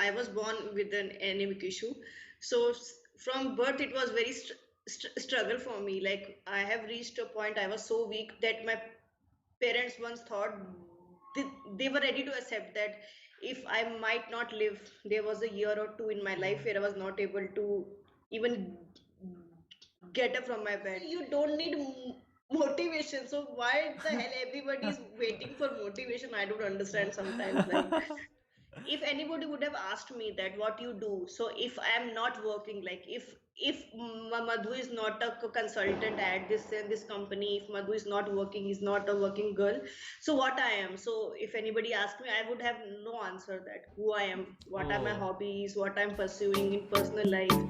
I was born with an anemic issue. So from birth, it was very struggle for me. Like I have reached a point I was so weak that my parents once thought they, they were ready to accept that if I might not live, there was a year or two in my life where I was not able to even get up from my bed. You don't need motivation. So why the hell everybody is waiting for motivation? I don't understand sometimes. Like if anybody would have asked me that what you do, so if I am not working, like if Madhu is not a consultant at this company, if Madhu is not working, is not a working girl, so what I am. So if anybody asked me, I would have no answer that who I am, what are my Oh. hobbies, what I'm pursuing in personal life.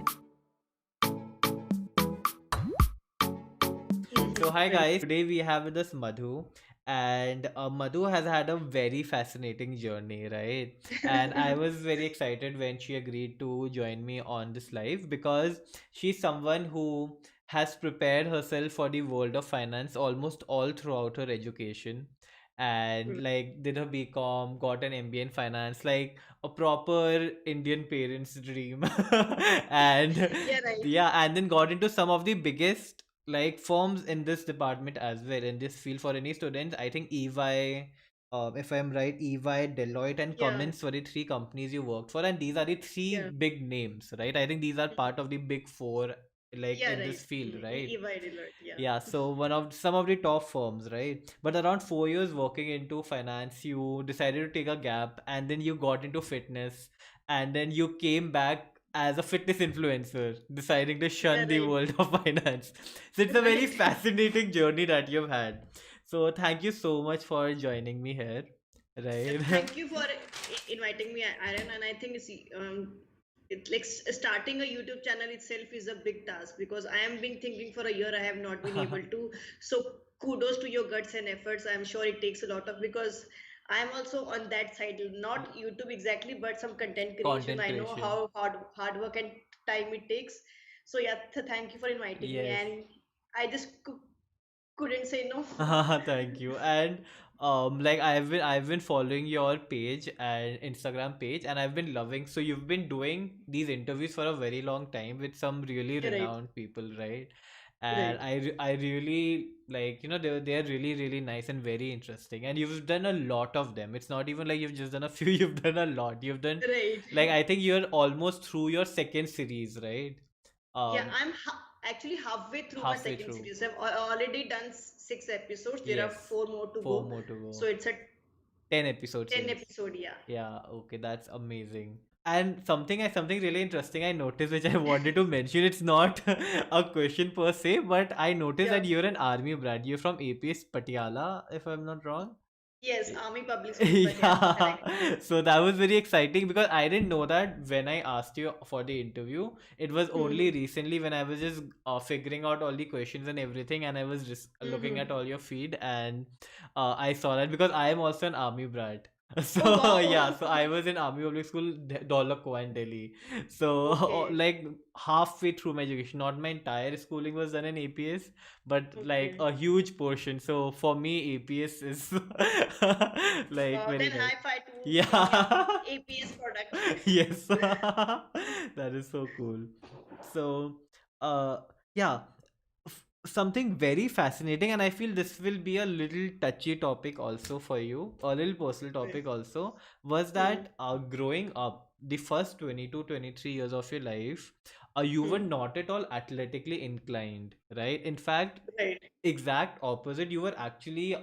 So hi Right. guys, today we have with us Madhu, and Madhu has had a very fascinating journey, right? And I was very excited when she agreed to join me on this live because she's someone who has prepared herself for the world of finance almost all throughout her education, and like did her BCom, got an MBA in finance, like a proper Indian parent's dream, and Yeah, right. yeah, and then got into some of the biggest like firms in this department as well, in this field. For any students, I think EY, if I'm right, EY, Deloitte and Yeah, Cummins were the three companies you worked for, and these are the three yeah. big names, right? I think these are part of the big four, like Yeah, in this right. field, right? EY Deloitte, yeah. Yeah, so one of some of the top firms, right? But around 4 years working into finance, you decided to take a gap, and then you got into fitness, and then you came back as a fitness influencer, deciding to Yeah, shun the right. world of finance. So it's a very Right. fascinating journey that you've had. So thank you so much for joining me here, right? Thank you for inviting me, Aaron. And I think it like starting a YouTube channel itself is a big task because I am been thinking for a year. I have not been able to. So kudos to your guts and efforts. I'm sure it takes a lot of because I'm also on that side, not YouTube exactly, but some content creation. Content I know creation. how hard work and time it takes. So yeah, thank you for inviting me, Yes. and I just couldn't say no. Thank you. And like I've been following your page and Instagram page, and I've been loving. So you've been doing these interviews for a very long time with some really Right, renowned people, right? And right, I really like, they're really nice and very interesting. And you've done a lot of them. It's not even like you've just done a few. You've done a lot. You've done, right. like, I think you're almost through your second series, right? Yeah, Um, I'm actually halfway through my Halfway second through. series. I've already done 6 episodes. There are Yes. four more to Four go. more to So go. it's a 10 episode 10 series. episode, yeah. Yeah, okay, that's amazing. And something really interesting I noticed, which I wanted to mention. It's not a question per se, but I noticed Yeah. that you're an army brat. You're from APS Patiala, if I'm not wrong. Yes, Army Public School, Patiala, Yeah, correct. so that was very exciting because I didn't know that when I asked you for the interview. It was only Mm-hmm. recently when I was just figuring out all the questions and everything, and I was just looking at Mm-hmm. all your feed, and I saw that because I am also an army brat. Oh, So yeah, wow. so I was in Army Public School, Dolakwa in Delhi. So Okay. like halfway through my education, not my entire schooling was done in APS, but like Okay. a huge portion. So for me, APS is like Wow. very Then nice. high five to being an Yeah. APS product. Yes. That is so cool. So, uh, yeah, something very fascinating, and I feel this will be a little touchy topic also for you, a little personal Right. topic also, was Mm-hmm. that growing up, the first 22-23 years of your life, you were Mm-hmm. not at all athletically inclined, right? In fact, Right. exact opposite. You were actually,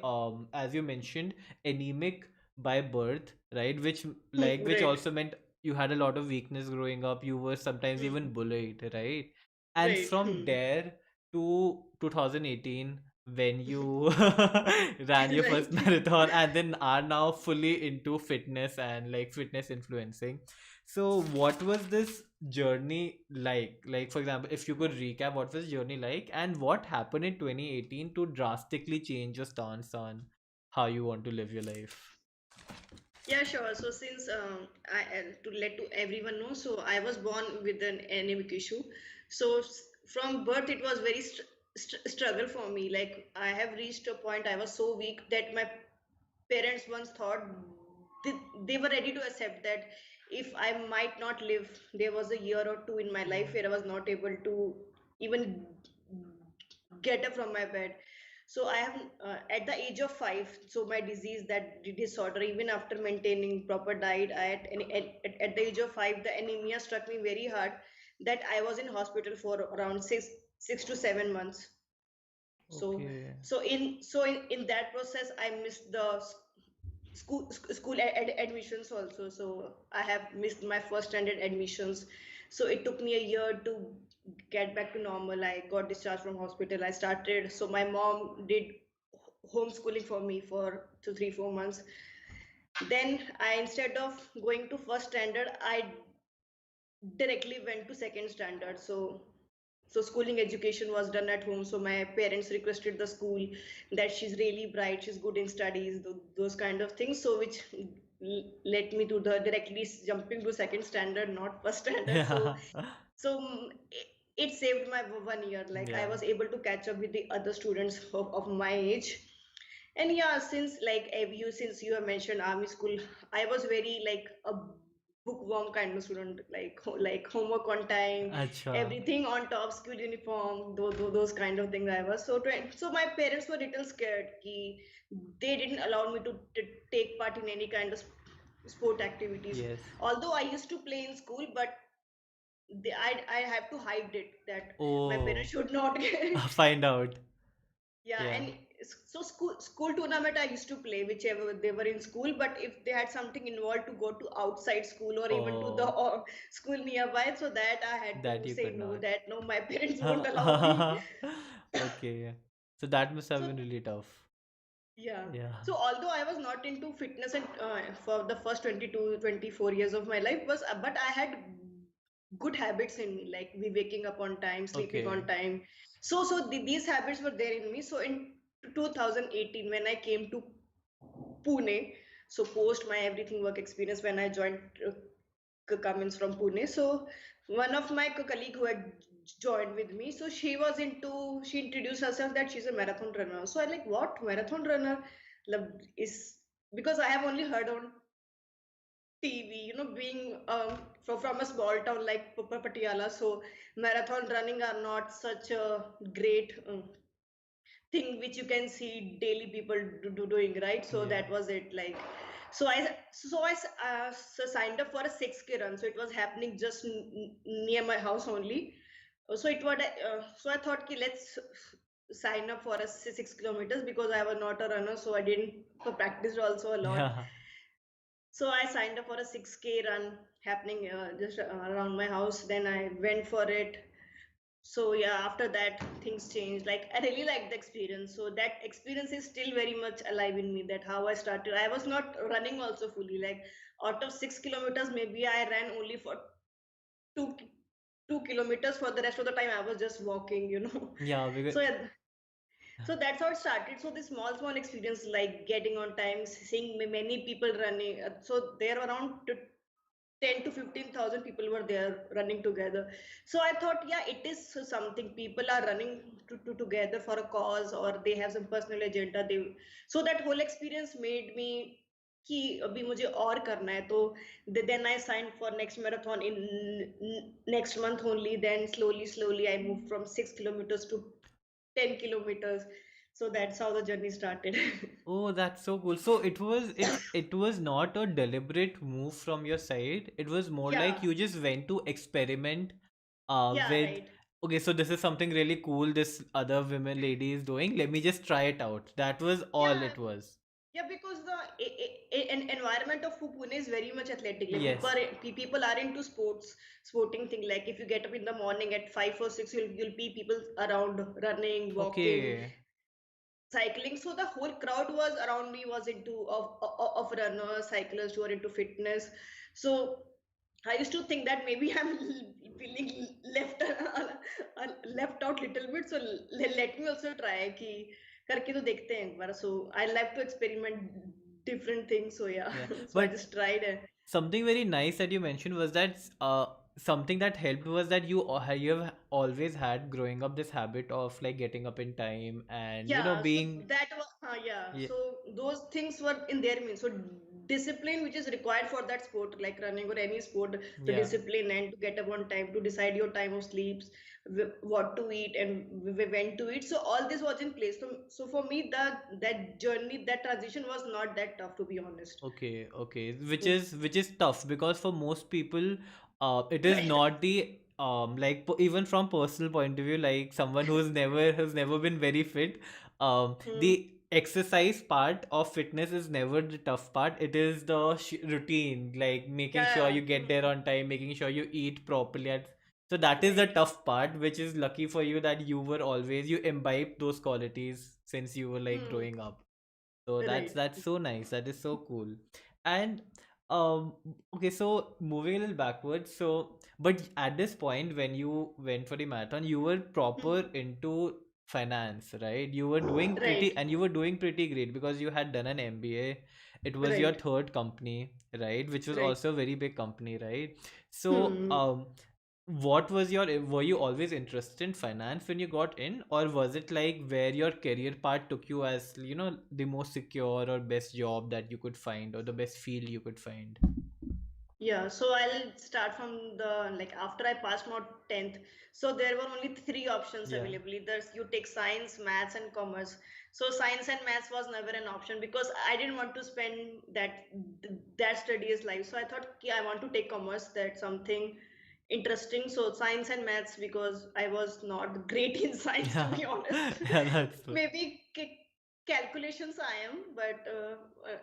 as you mentioned, anemic by birth, right? Which Right. also meant you had a lot of weakness growing up. You were sometimes even Mm. bullied, right? And Right. from there to 2018, when you ran your first Right. marathon, and then are now fully into fitness and like fitness influencing. So what was this journey like? Like, for example, if you could recap, what was the journey like, and what happened in 2018 to drastically change your stance on how you want to live your life? Yeah, sure. So since to let to everyone know, so I was born with an anemic issue. So from birth, it was very struggle for me. Like I have reached a point I was so weak that my parents once thought they, they were ready to accept that if I might not live, there was a year or two in my life Oh, where I was not able to even get up from my bed. So I have at the age of 5, so my disease, that disorder, even after maintaining proper diet, at the age of 5, the anemia struck me very hard, that I was in hospital for around 6 to 7 months. So okay. in that process, I missed the school admissions also. So I have missed my first standard admissions. So it took me a year to get back to normal. I got discharged from hospital. I started. So my mom did homeschooling for me for 2 3 4 months. Then I, instead of going to first standard, I directly went to second standard. So schooling education was done at home. So my parents requested the school that she's really bright, she's good in studies, those kind of things. So which led me to the directly jumping to second standard, not first standard. So Yeah. it saved my 1 year. Like I Yeah. was able to catch up with the other students of my age. And yeah, since you have mentioned army school, I was very like a bookworm kind of student, like homework on time, Acha. everything on top, school uniform, those kind of things. I was so my parents were little scared. They didn't allow me to take part in any kind of sport activities. Yes. Although I used to play in school, but I have to hide it, that my parents Oh, should not get. find out. Yeah, Yeah. and so school tournament I used to play whichever they were in school, but if they had something involved to go to outside school or even to the Oh, school nearby, so that I had that to you say could no, not. that no, my parents won't allow me. Okay. So that must have So been really tough. yeah. Yeah. So although I was not into fitness and for the first 22 24 years of my life was but I had good habits in me, like we waking up on time, sleeping Okay. on time. These habits were there in me. So in 2018 when I came to Pune, so post my everything work experience when I joined Cummins from Pune. So one of my colleague who had joined with me, so she introduced herself that she's a marathon runner. So I like, what marathon runner? Is because I have only heard on TV, being from a small town like Patiala. So marathon running are not such a great thing which you can see daily people doing, right? So Yeah. that was it. Like, so I signed up for a 6K run. So it was happening just near my house only. So I thought, ki, let's sign up for a 6 kilometers because I was not a runner, so I didn't practice also a lot. Yeah. So I signed up for a 6K run happening just around my house. Then I went for it. So yeah, after that things changed. Like I really liked the experience. So that experience is still very much alive in me. That how I started. I was not running also fully. Like out of 6 kilometers, maybe I ran only for two 2 kilometers. For the rest of the time, I was just walking. Yeah, because So yeah, so that's how it started. So the small experience, like getting on time, seeing many people running. So there were around 10 to 15,000 people were there running together. So I thought, yeah, it is something. People are running together for a cause, or they have some personal agenda. So that whole experience made me कि अभी मुझे और करना है. तो then I signed for next marathon in next month only. Then slowly I moved from 6 kilometers to 10 kilometers. So that's how the journey started. oh, that's so cool. So it was not a deliberate move from your side. It was more Yeah, like you just went to experiment yeah, with, right. okay, so this is something really cool this other women lady is doing. Let me just try it out. That was all Yeah, it was. yeah, because the environment of Pune is very much athletic. Like Yes. people are into sporting thing. Like if you get up in the morning at 5 or 6, you'll be people around running, walking, Okay. cycling. So the whole crowd was around me was into of runners, cyclists who are into fitness. So I used to think that maybe I'm feeling left out little bit. So let me also try कि करके तो देखते हैं एक बार. So I like to experiment different things. So yeah, Yeah. so I But just tried it. something very nice that you mentioned was that something that helped was that you have always had growing up this habit of like getting up in time and Yeah, so being that was yeah. yeah, So those things were in their means. So discipline which is required for that sport, like running or any sport, the Yeah. discipline and to get up on time, to decide your time of sleeps, what to eat and when to eat. So all this was in place. So for me, that journey, that transition was not that tough, to be honest. Okay, okay. Which Mm. is tough because for most people, it is not the like even from personal point of view, like someone who's never been very fit, Mm. the exercise part of fitness is never the tough part. It is the routine, like making sure Yeah. you get there on time, making sure you eat properly. So that is the Right. tough part, which is lucky for you that you imbibed those qualities since you were like Mm. growing up. So Right. that's so nice. That is so cool. And um okay, so moving a little backwards, so but at this point when you went for the marathon, you were proper Mm. into finance, right? You were doing Right. pretty and you were doing pretty great because you had done an MBA. It was your Right. third company, right? Which was Right. also a very big company, right? So Hmm. what was your were you always interested in finance when you got in, or was it like where your career path took you as the most secure or best job that you could find or the best field you could find? Yeah, so I'll start from the like after I passed my 10th. So there were only three options Yeah. available. Either you take science, maths, and commerce. So science and maths was never an option because I didn't want to spend that studious life. So I thought, yeah, I want to take commerce. That's something interesting. So science and maths because I was not great in science, to Yeah. be honest. Yeah, that's true. Maybe calculations I am, but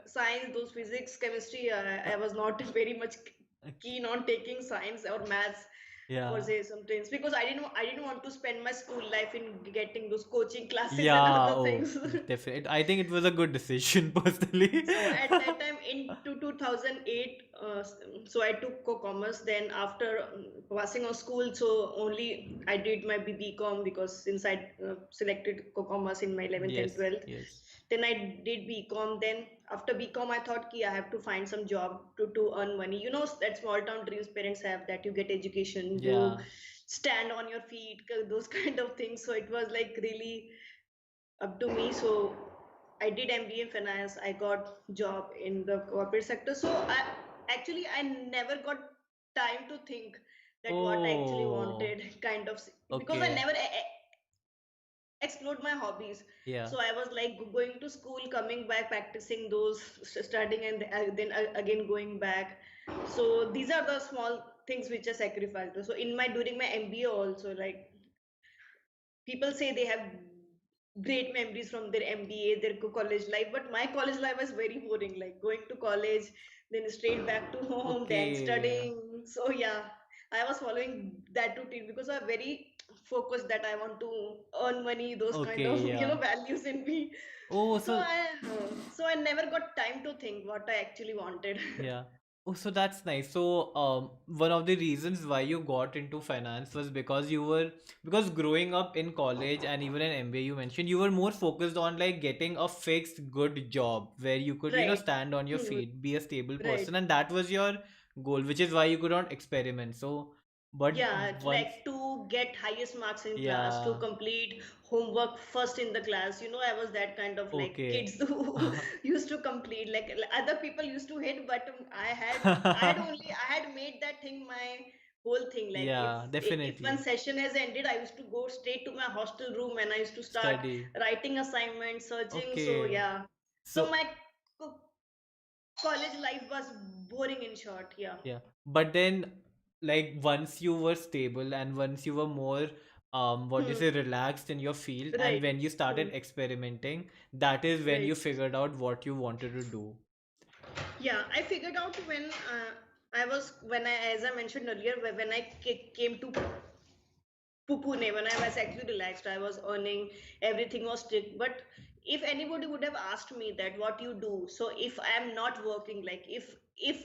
science, those physics, chemistry, I was not very much keen on taking science or maths or Yeah. say some things because I didn't want to spend my school life in getting those coaching classes and Yeah, other oh, things. definitely. I think it was a good decision personally. So at that time in 2008, so I took co-commerce. Then after passing on school, so only I did my BCom because since I selected co-commerce in my 11th and Yes, 12th. yes. Then I did BCom. Then after BCom, I thought, I have to find some job to earn money. You know that small town dreams parents have, that you get education, you Yeah. stand on your feet, those kind of things. So it was like really up to me. So I did MBA in finance. I got job in the corporate sector. So I never got time to think that what I actually Oh, wanted, kind of, because I okay. never explored my hobbies. Yeah. So I was like going to school, coming back, practicing those, studying, and then again going back. So these are the small things which I sacrificed. So in my during my MBA also, like people say they have great memories from their MBA, their college life, but my college life was very boring, like going to college, then straight back to home, then Okay. studying. So yeah, I was following that routine because I'm very focused that I want to earn money, those kind Okay, of yeah. values in me. Oh, So so I never got time to think what I actually wanted. yeah. Oh, so that's nice. So, one of the reasons why you got into finance was because because growing up in college and even in MBA, you mentioned you were more focused on like getting a fixed good job where you could, Right. stand on your Hmm. feet, be a stable Right. person, and that was your goal, which is why you could not experiment. So, but Yeah, once, like to get highest marks in class, to yeah, complete homework first in the class. I was that kind of like okay. kids who used to complete. Like other people used to hit, but I had made that thing my whole thing. Like Yeah, if one definitely. session has ended, I used to go straight to my hostel room and I used to start Study. writing assignments, searching. So Okay. yeah, so So, my co- college life was boring in short. Yeah, yeah. But then, like, once you were stable and once you were more, what do you hmm. say, relaxed in your field, and Right. when you Hmm. started experimenting, that is when Right. you figured out what you wanted to do. Yeah, I figured out when as I mentioned earlier, when I came to Pune, when I was actually relaxed, I was earning, everything was strict. But if anybody would have asked me that what you do, so if I am not working, like if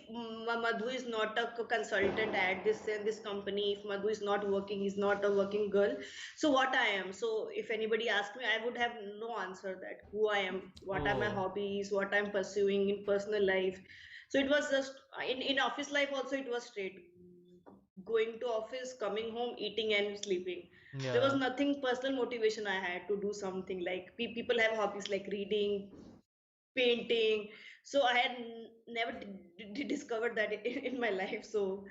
Madhu is not a consultant at this company, if Madhu is not working, he's not a working girl. So what I am? So if anybody asked me, I would have no answer that who I am, what are my Oh, hobbies, what I'm pursuing in personal life. So it was just in office life also it was straight going to office, coming home, eating and sleeping. There was yeah. nothing personal motivation I had to do something like people have hobbies like reading, painting. So I had never discovered that in my life. So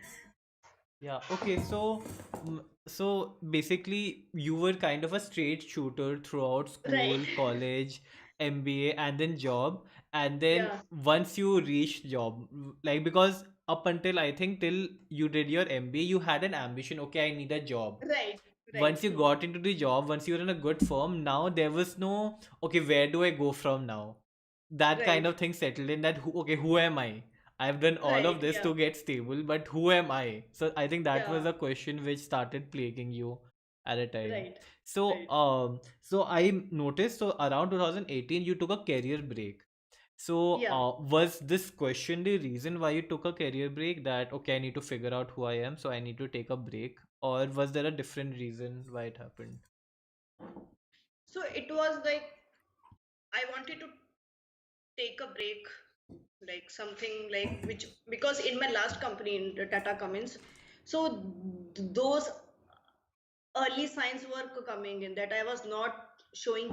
Yeah, okay, so basically you were kind of a straight shooter throughout right, school, college, MBA, and then job. And then yeah, once you reached job, like because up until I think till you did your MBA, you had an ambition, okay, I need a job. right, right. Once you got into the job, once you're in a good firm, now there was no, okay, where do I go from now? That kind Right, of thing settled in that, okay, who am I? I've done all of right, this yeah, to get stable, but who am I? So I think that was yeah, a question which started plaguing you at a time. right, So, right. so I noticed, so around 2018, you took a career break. So, Yeah. was this question the reason why you took a career break? That, okay, I need to figure out who I am, so I need to take a break? Or was there a different reason why it happened? So it was like I wanted to take a break, like something like which because in my last company in the Tata Cummins, so those early signs were coming in that I was not showing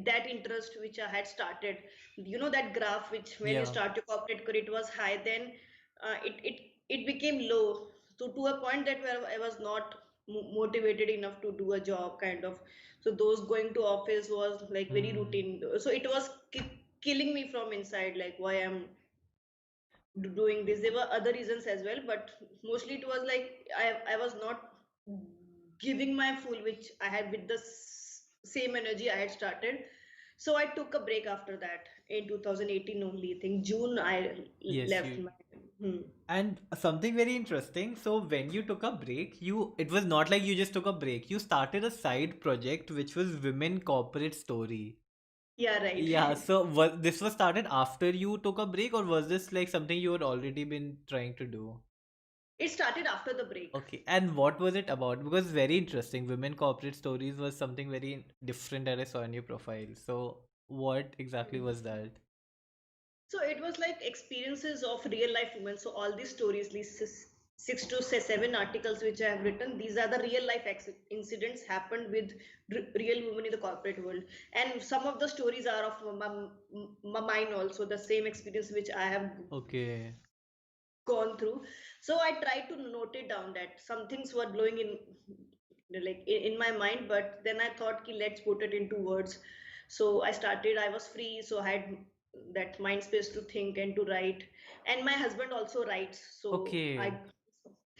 that interest which I had started. You know that graph which when you Yeah. start your corporate career it was high, then it became low. So to a point that where I was not motivated enough to do a job kind of. So those going to office was like very Hmm. routine. So it was killing me from inside, like why I'm doing this. There were other reasons as well, but mostly it was like I was not giving my full, which I had with the same energy I had started. So I took a break after that in 2018 only. I think June I Yes, left you. my. Hmm. And something very interesting. So when you took a break, it was not like you just took a break. You started a side project which was Women Corporate Story. Yeah, right. Yeah, so this was started after you took a break, or was this like something you had already been trying to do? It started after the break. Okay, and what was it about? Because very interesting. Women corporate stories was something very different that I saw in your profile. So what exactly Hmm. was that? So it was like experiences of real life women. So all these stories, these six to say seven articles which I have written, these are the real life incidents happened with real women in the corporate world. And some of the stories are of mine also, the same experience which I have Okay. gone through. So I tried to note it down that some things were blowing in like in my mind, but then I thought, ki, let's put it into words. So I started, I was free, so I had that mind space to think and to write. And my husband also writes, so I Okay.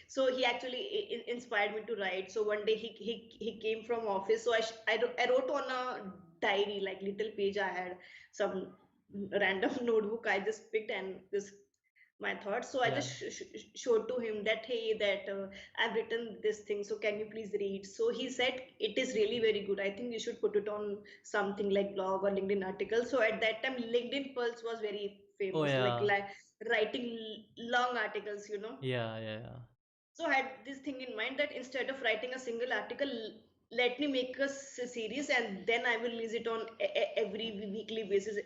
so he actually inspired me to write. So one day he came from office, so I wrote on a diary, like little page. I had some random notebook I just picked and this my thoughts. So I Yeah. just showed to him that, hey, that I've written this thing, so can you please read? So he said it is really very good, I think you should put it on something like blog or LinkedIn article. So at that time LinkedIn Pulse was very Oh famous, like, yeah. writing long articles, you know. Yeah, yeah, yeah. So I had this thing in mind that instead of writing a single article, let me make a series and then I will release it on every weekly basis,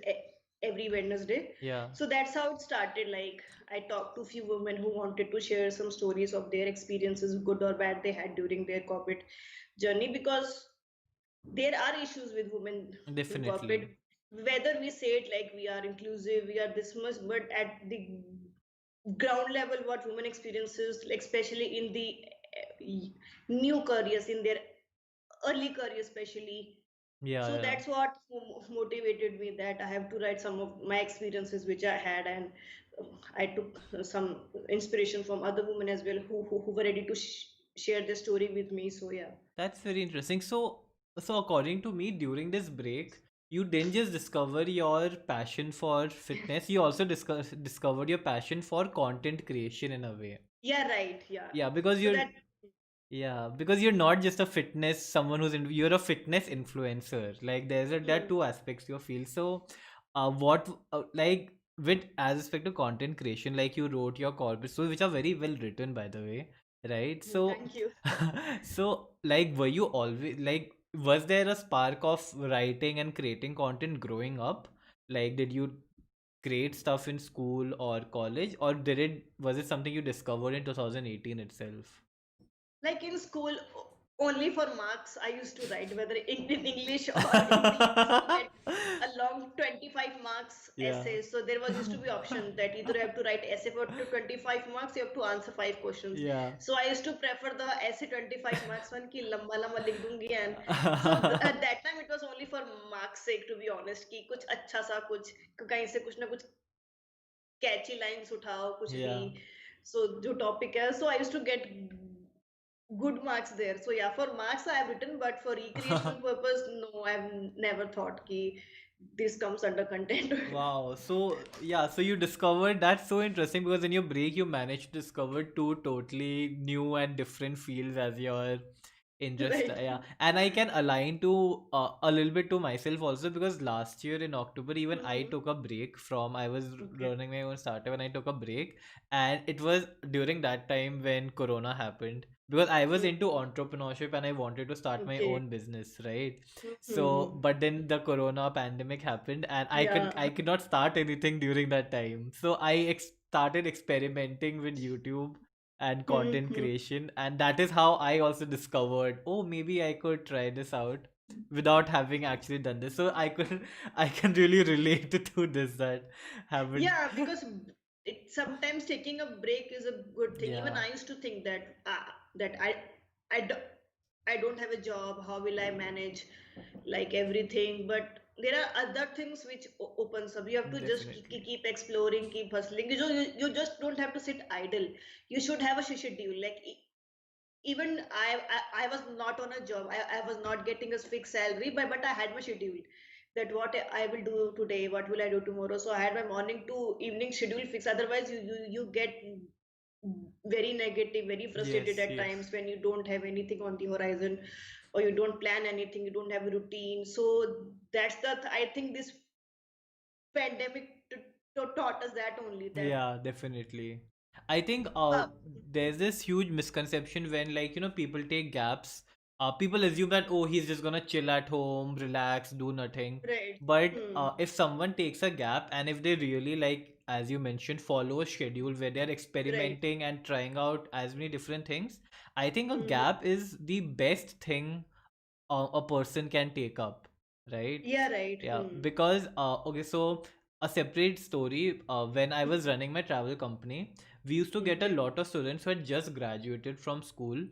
every Wednesday. Yeah. So that's how it started. Like I talked to few women who wanted to share some stories of their experiences, good or bad, they had during their corporate journey, because there are issues with women in corporate, Definitely. whether we say it like we are inclusive, we are this much, but at the ground level what women experiences, like especially in the new careers, in their early career especially. Yeah, So yeah. that's what motivated me, that I have to write some of my experiences which I had. And I took some inspiration from other women as well who were ready to share their story with me. So yeah. That's very interesting. So according to me, during this break, you didn't just discover your passion for fitness, you also discovered your passion for content creation in a way. Yeah, right, yeah. Yeah, because So that. you're not just a fitness someone you're a fitness influencer. Like there are Hmm, two aspects to your field. So, what like with as respect to content creation, like you wrote your corporate stories, which are very well written, by the way, right? So, thank you. so like, were you always like, was there a spark of writing and creating content growing up? Like, did you create stuff in school or college, or was it something you discovered in 2018 itself? Like in school, only for marks I used to write, whether in English or Hindi. We used to get a long 25 marks Yeah. essay. So there was used to be option that either you have to write essay for to 25 marks, you have to answer 5 questions. Yeah. So I used to prefer the essay 25 marks one ki lamba lamba likh dungi, and so at that time it was only for marks sake, to be honest, ki kuch अच्छा सा कुछ कहीं से कुछ ना कुछ कैची lines उठाओ कुछ भी, Yeah. so जो टॉपिक है, so I used to get good marks there. So yeah, for marks I have written, but for recreational purpose, no, I've never thought ki this comes under content. Wow. So, yeah, so you discovered that's so interesting because in your break you managed to discover two totally new and different fields as your interest. Right. Yeah. And I can align to a little bit to myself also because last year in October, even I Hmm. took a break from, I was Okay. running my own startup and I took a break. And it was during that time when Corona happened because I was into Hmm. entrepreneurship and I wanted to start my Okay. own business, right? So, Hmm. but then the Corona pandemic happened, and Yeah. I could not start anything during that time. So I started experimenting with YouTube and content Hmm. creation, and that is how I also discovered, oh, maybe I could try this out without having actually done this. So I could I can really relate to this that haven't. Yeah, because it sometimes taking a break is a good thing. Even Yeah, I used to think that that I do, I don't have a job. How will I manage like everything? But there are other things which opens up. You have to just definitely. keep exploring, keep hustling. You just don't have to sit idle. You should have a schedule. Like even I was not on a job. I was not getting a fixed salary, but I had my schedule that what I will do today, what will I do tomorrow. So I had my morning to evening schedule fixed. Otherwise, you get very negative, very frustrated Yes, at yes. times when you don't have anything on the horizon, or you don't plan anything, you don't have a routine. So that's I think this pandemic taught us that only that. Yeah, definitely. I think Uh, there's this huge misconception when like people take gaps. People assume that oh he's just gonna chill at home, relax, do nothing. right. But Hmm. if someone takes a gap and if they really like as you mentioned follow a schedule where they're Right. experimenting and trying out as many different things, I think a Hmm. gap is the best thing a person can take up, right? Yeah, right. Yeah, Hmm. because okay, so a separate story. When I was running my travel company, we used to get a Okay. lot of students who had just graduated from school,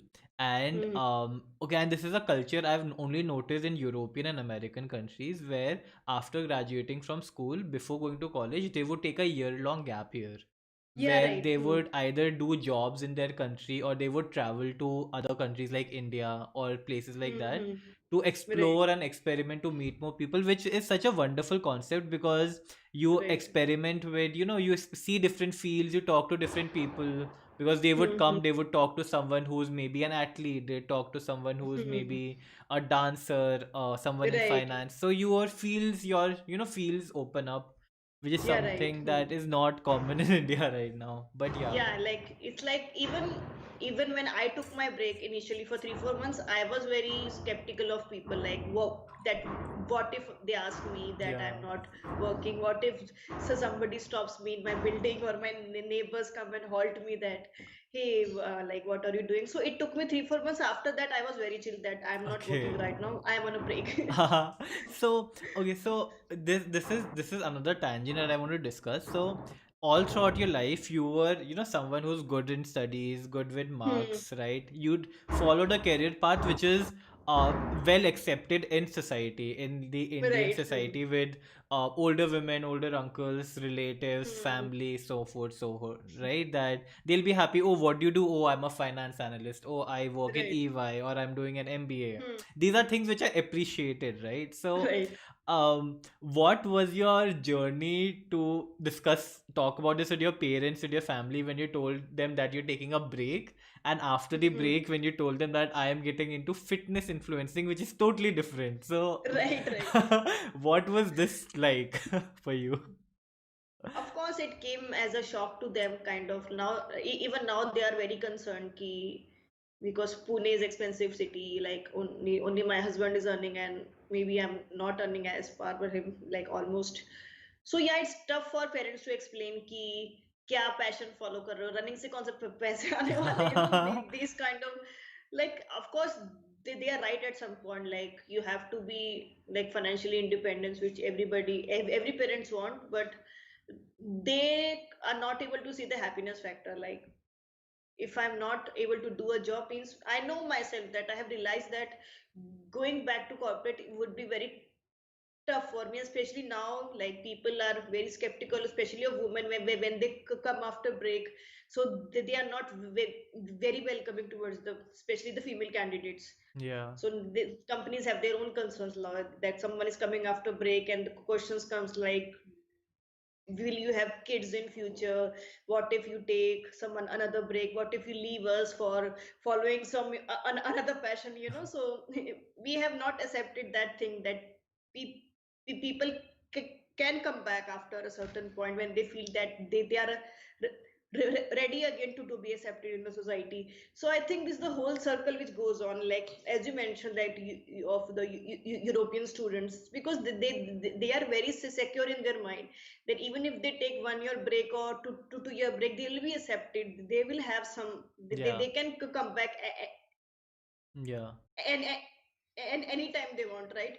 and Hmm. okay, and this is a culture I've only noticed in European and American countries where after graduating from school, before going to college, they would take a year-long gap year Yeah, where right. they Hmm. would either do jobs in their country or they would travel to other countries like India or places like Hmm. that Hmm. to Right. explore and experiment to meet more people, which is such a wonderful concept because you Right. experiment with you see different fields, you talk to different people because they would Hmm. Hmm. come, they would talk to someone who's maybe an athlete, they talk to someone who's Hmm. maybe a dancer, someone in Right. finance, so your fields, your fields open up, which is Yeah, right. something Hmm. that is not common in India right now. But yeah. Yeah, like it's like even when I took my break initially for 3 4 months, I was very skeptical of people. Like, what if they ask me that Yeah. I'm not working? What if somebody stops me in my building, or my neighbors come and halt me that, hey, like what are you doing? So it took me 3 4 months. After that, I was very chill that I'm not working Okay. right now. I'm on a break. So okay, so this is another tangent that I want to discuss. So all throughout your life, you were someone who's good in studies, good with Hmm. marks, right? You'd followed a career path which is well accepted in society, in the Indian Right. Hmm. society, with older women, older uncles, relatives, Hmm. family, so forth, right? That they'll be happy. Oh, what do you do? Oh, I'm a finance analyst. Oh, I work in Right. EY, or I'm doing an MBA. Hmm. These are things which are appreciated, right? So Right. what was your journey to talk about this with your parents, with your family, when you told them that you're taking a break, and after the Hmm. break when you told them that I am getting into fitness influencing, which is totally different? So Right. Right. what was this like for you? Of course, it came as a shock to them, kind of. Now, even now, they are very concerned ki, because Pune is expensive city. Like only my husband is earning, and maybe I'm not earning as far for him, like almost. So yeah, it's tough for parents to explain कि क्या passion follow कर रहे हो, running से कौन से पैसे आने वाले, these kind of, like, of course they are right at some point. Like you have to be like financially independent, which every parents want, but they are not able to see the happiness factor. Like if I'm not able to do a job, means I know myself that I have realized that going back to corporate would be very tough for me, especially now. Like people are very skeptical, especially of women when they come after break. So they are not very welcoming towards the, especially the female candidates. Yeah. So the companies have their own concerns that someone is coming after break, and the questions comes like, will you have kids in future? What if you take someone another break? What if you leave us for following some another passion, so we have not accepted that thing, that people can come back after a certain point when they feel that they are ready again to be accepted in the society. So I think this is the whole circle which goes on, like as you mentioned, that of the European students, because they are very secure in their mind that even if they take 1 year break or two year break, they will be accepted. They will have some, Yeah. they can come back Yeah. and and anytime they want, right?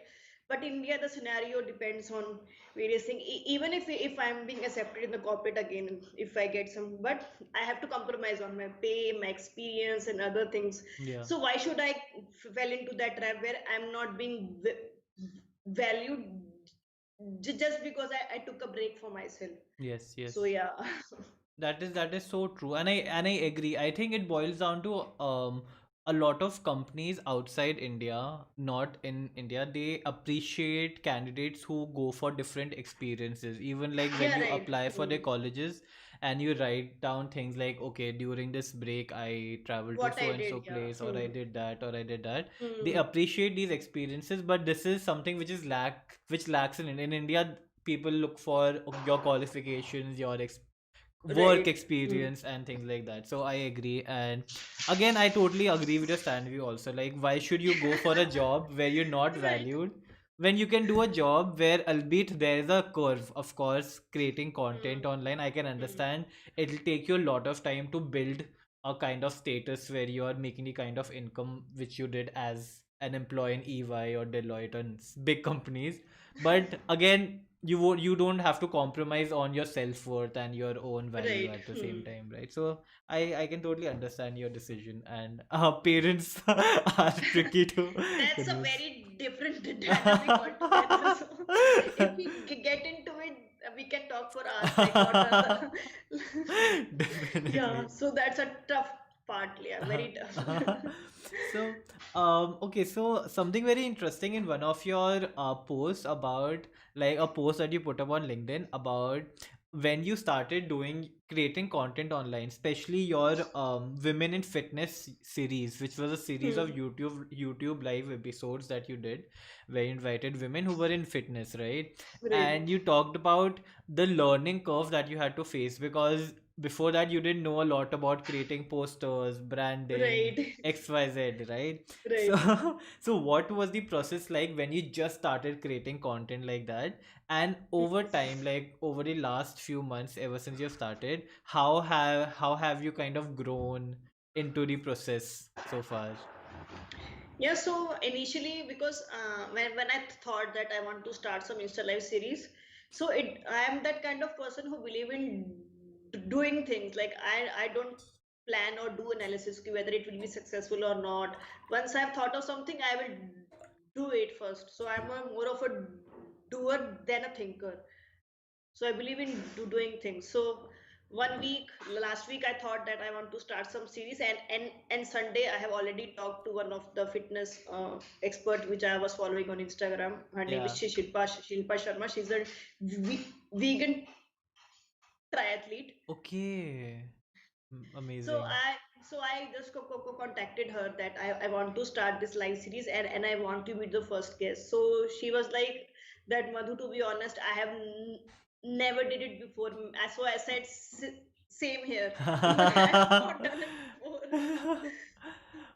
But India, the scenario depends on various things. Even if I'm being accepted in the corporate again, if I get some, but I have to compromise on my pay, my experience, and other things. Yeah. So why should I fell into that trap where I'm not being valued just because I took a break for myself? Yes, So yes. yeah. That is so true, and I agree. I think it boils down to a lot of companies outside India, not in India, they appreciate candidates who go for different experiences. Even like when Yeah, you right. apply for their colleges and you write down things like, okay, during this break I traveled to What so I and so did, yeah. place, or I did that, or I did that. They Hmm. appreciate these experiences, but this is something which lacks in India. People look for your qualifications, your work Right. Hmm. experience and things like that. So I agree. And again, I totally agree with your stand view also. Like, why should you go for a job where you're not Right. valued when you can do a job where, albeit there is a curve, of course, creating content Hmm. online, I can Hmm. understand it'll take you a lot of time to build a kind of status where you are making the kind of income which you did as an employee in EY or Deloitte and big companies. But again, you don't have to compromise on your self-worth and your own value Right. at the same Hmm. time, right? So I can totally understand your decision. And parents are tricky to That's a convince. very different dynamic altogether. So if we get into it, we can talk for hours. Like what are the yeah. Definitely. So that's a tough part. Yeah, very tough. So, okay, so something very interesting in one of your posts about, like, a post that you put up on LinkedIn about when you started doing creating content online, especially your women in fitness series, which was a series of Hmm. YouTube live episodes that you did, where you invited women who were in fitness, right? Right. And you talked about the learning curve that you had to face, because before that you didn't know a lot about creating posters, branding, Right. XYZ, right? So Right. so what was the process like when you just started creating content like that? And over time, like over the last few months, ever since you've started, how have you kind of grown into the process so far? Yeah, so initially, because when I thought that I want to start some Insta Live series, so I am that kind of person who believe in doing things. Like I don't plan or do analysis whether it will be successful or not. Once I've thought of something, I will do it first. So I'm more of a doer than a thinker. So I believe in doing things. So last week I thought that I want to start some series, and Sunday I have already talked to one of the fitness expert which I was following on Instagram. Her name is Yeah. Shilpa Sharma. She's a vegan triathlete. Okay. So Amazing. I just contacted her that I want to start this live series, and I want to be the first guest. So she was like that, Madhu, to be honest, I have never did it before. So I said, Same here. Even I have not done it before."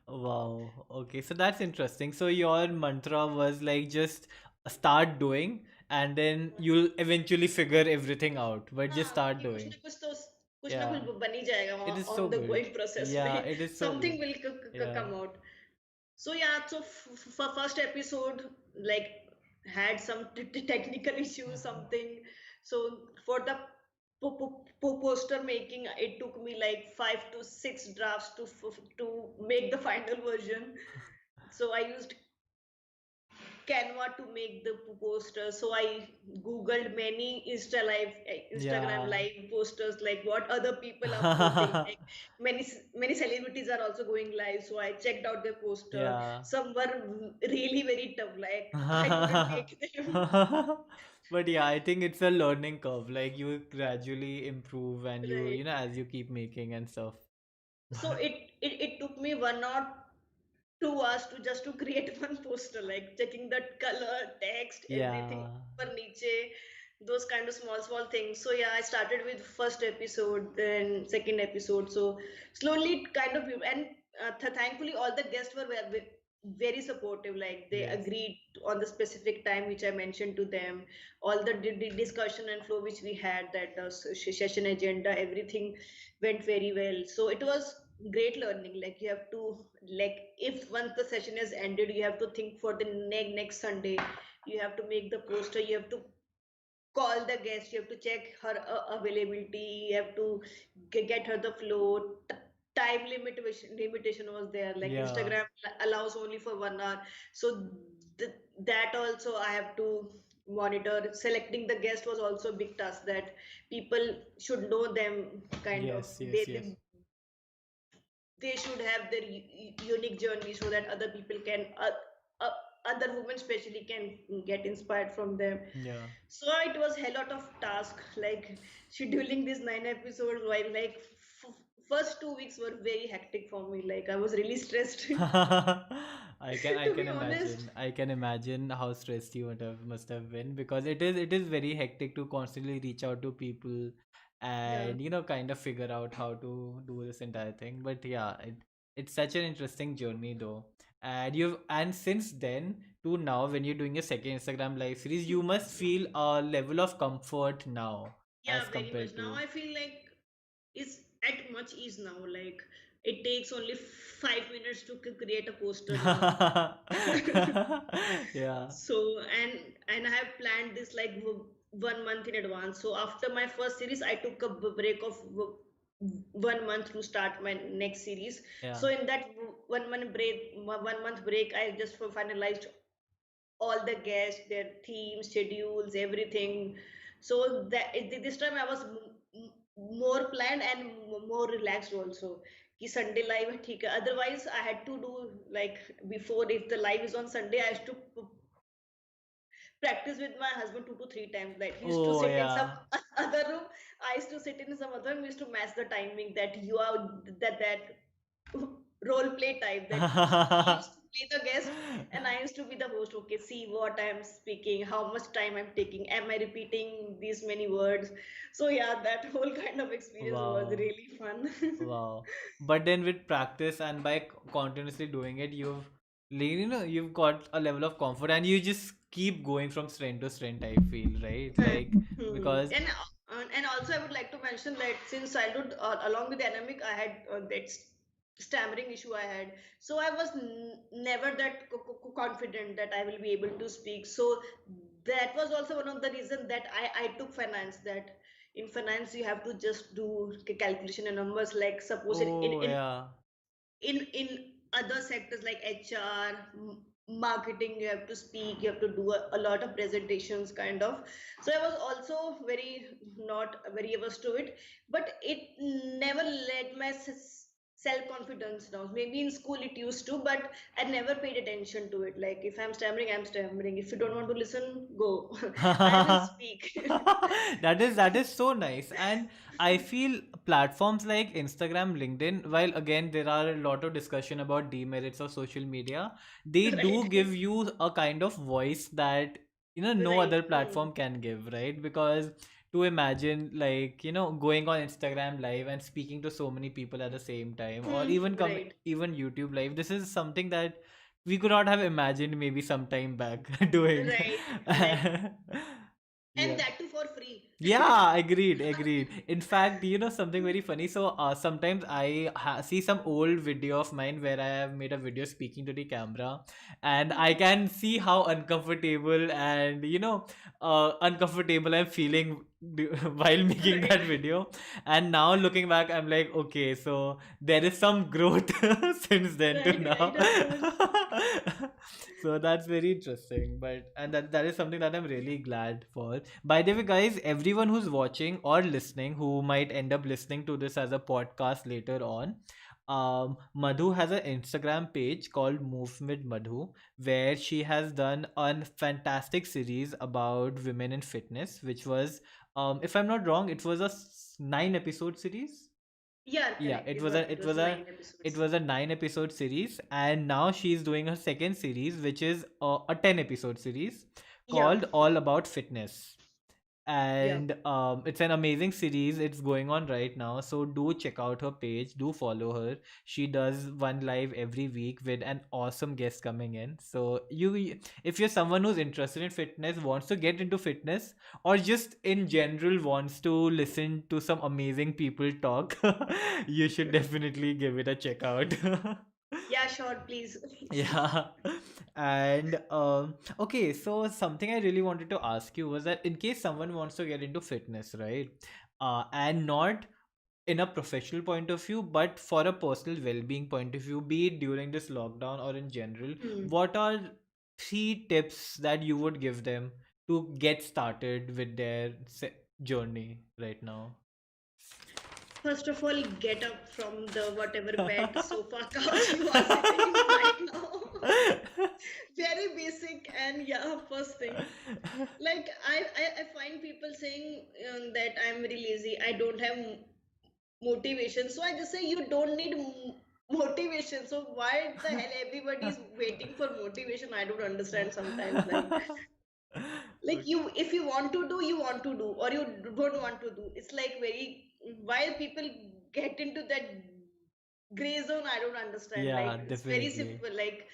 Wow. Okay, so that's interesting. So your mantra was like just start doing and then you'll eventually figure everything out, but just हाँ, start कि doing. कुछ ना Yeah. कुछ बन ही जाएगा It is so on the good. going process Yeah, में. it is so Something good. will Yeah. come out. So yeah, so for first episode, like had some technical issues, something. So for the poster making, it took me like 5 to 6 drafts to make the final version. So I used Canva to make the poster. So I googled many Instagram Yeah. live posters, like what other people are putting. Like many celebrities are also going live. So I checked out their poster. Yeah. Some were really very tough. Like I couldn't make them. But yeah, I think it's a learning curve. Like you gradually improve and Right. as you keep making and stuff. So it took me 1 or 2 hours to just to create one poster, like checking the color, text, everything, Yeah. for niche, those kind of small things. So yeah, I started with first episode, then second episode. So slowly it kind of, and thankfully all the guests were very supportive. Like they Yes. agreed on the specific time which I mentioned to them. All the discussion and flow which we had, that session agenda, everything went very well. So it was great learning. Like you have to, like if once the session is ended, you have to think for the next Sunday. You have to make the poster, you have to call the guest, you have to check her availability, you have to get her the flow. Time limitation was there, like Yeah. Instagram allows only for 1 hour. So th- that also I have to monitor. Selecting the guest was also a big task, that people should know them, kind of. Yes, yes, yes. They should have their unique journey, so that other people can, uh, other women especially, can get inspired from them. Yeah. So it was a lot of task, like scheduling these 9 episodes, while like first 2 weeks were very hectic for me. Like I was really stressed. I To can be honest. imagine. I can imagine how stressed you must have been, because it is very hectic to constantly reach out to people Yeah. and kind of figure out how to do this entire thing. But yeah, it's such an interesting journey though. And since then to now, when you're doing a second Instagram live series, you must feel a level of comfort now Yeah, as very much. compared Now to I feel like it's at much ease now. Like it takes only 5 minutes to create a poster now. yeah. So and I have planned this like 1 month in advance. So after my first series, I took a break of 1 month to start my next series. Yeah. So in that 1 month break, I just finalized all the guests, their themes, schedules, everything. So that this time I was more planned and more relaxed also. कि Sunday live है ठीक है. Otherwise, I had to do like before, if the live is on Sunday, I used to practice with my husband 2 to 3 times. Like he used to Oh sit in some yeah. other room, I used to sit in some other room. We used to match the timing, that you are that role play type, that he used to play the guest and I used to be the host. Okay, see what I'm speaking, how much time I'm taking, am I repeating these many words? So yeah, that whole kind of experience was Wow. really fun. Wow. But then with practice and by continuously doing it, you've got a level of comfort and you just keep going from strength to strength, I feel, right? Like because And also I would like to mention that since childhood, along with the anemic, I had that stammering issue I had. So I was never that confident that I will be able to speak. So that was also one of the reasons that I took finance. That in finance you have to just do calculation and numbers. Like suppose oh yeah. in other sectors like HR, marketing, you have to speak, you have to do a lot of presentations, kind of. So I was also very not very averse to it, but it never led my self confidence down. Maybe in school it used to, but I never paid attention to it. Like if I'm stammering, I'm stammering. If you don't want to listen, go. I will speak. That is so nice. And I feel platforms like Instagram, LinkedIn, while again there are a lot of discussion about demerits of social media, they do Right. give you a kind of voice that no Right. other platform can give, right? Because to imagine, like, going on Instagram live and speaking to so many people at the same time, or Right. even YouTube live, this is something that we could not have imagined maybe some time back doing. Right. Like and Yeah. that too for free. Yeah, agreed, agreed. In fact, something very funny. So, sometimes see some old video of mine where I have made a video speaking to the camera, and I can see how uncomfortable and uncomfortable I'm feeling while making Right, that video. And now looking back, I'm like, okay, so there is some growth since then to right, now. right, of course. So that's very interesting. But and that is something that I'm really glad for. By the way, guys, everyone who's watching or listening, who might end up listening to this as a podcast later on, Madhu has an Instagram page called Move with Madhu, where she has done a fantastic series about women in fitness, which was, if I'm not wrong, it was a 9 episode series. Yeah, Yeah, correct. It was nine it episodes. was a 9 episode series, and now she's doing her second series, which is a 10 episode series Yeah, called All About Fitness. yeah. And it's an amazing series. It's going on right now, so do check out her page, do follow her. She does one live every week with an awesome guest coming in. So if you're someone who's interested in fitness, wants to get into fitness, or just in general wants to listen to some amazing people talk, you should definitely give it a check out. Yeah, sure, please. Yeah. And okay, so something I really wanted to ask you was that in case someone wants to get into fitness, right? And not in a professional point of view, but for a personal well-being point of view, be it during this lockdown or in general, Hmm. what are 3 tips that you would give them to get started with their journey right now? First of all, get up from the whatever bed, sofa, couch you are sitting right now. Very basic, and yeah, first thing. Like I find people saying that I'm very lazy. I don't have motivation. So I just say you don't need motivation. So why the hell everybody is waiting for motivation? I don't understand sometimes. Like you, if you want to do, you want to do, or you don't want to do. It's like very, why people get into that gray zone, I don't understand. Yeah, Like it's very definitely. simple. Like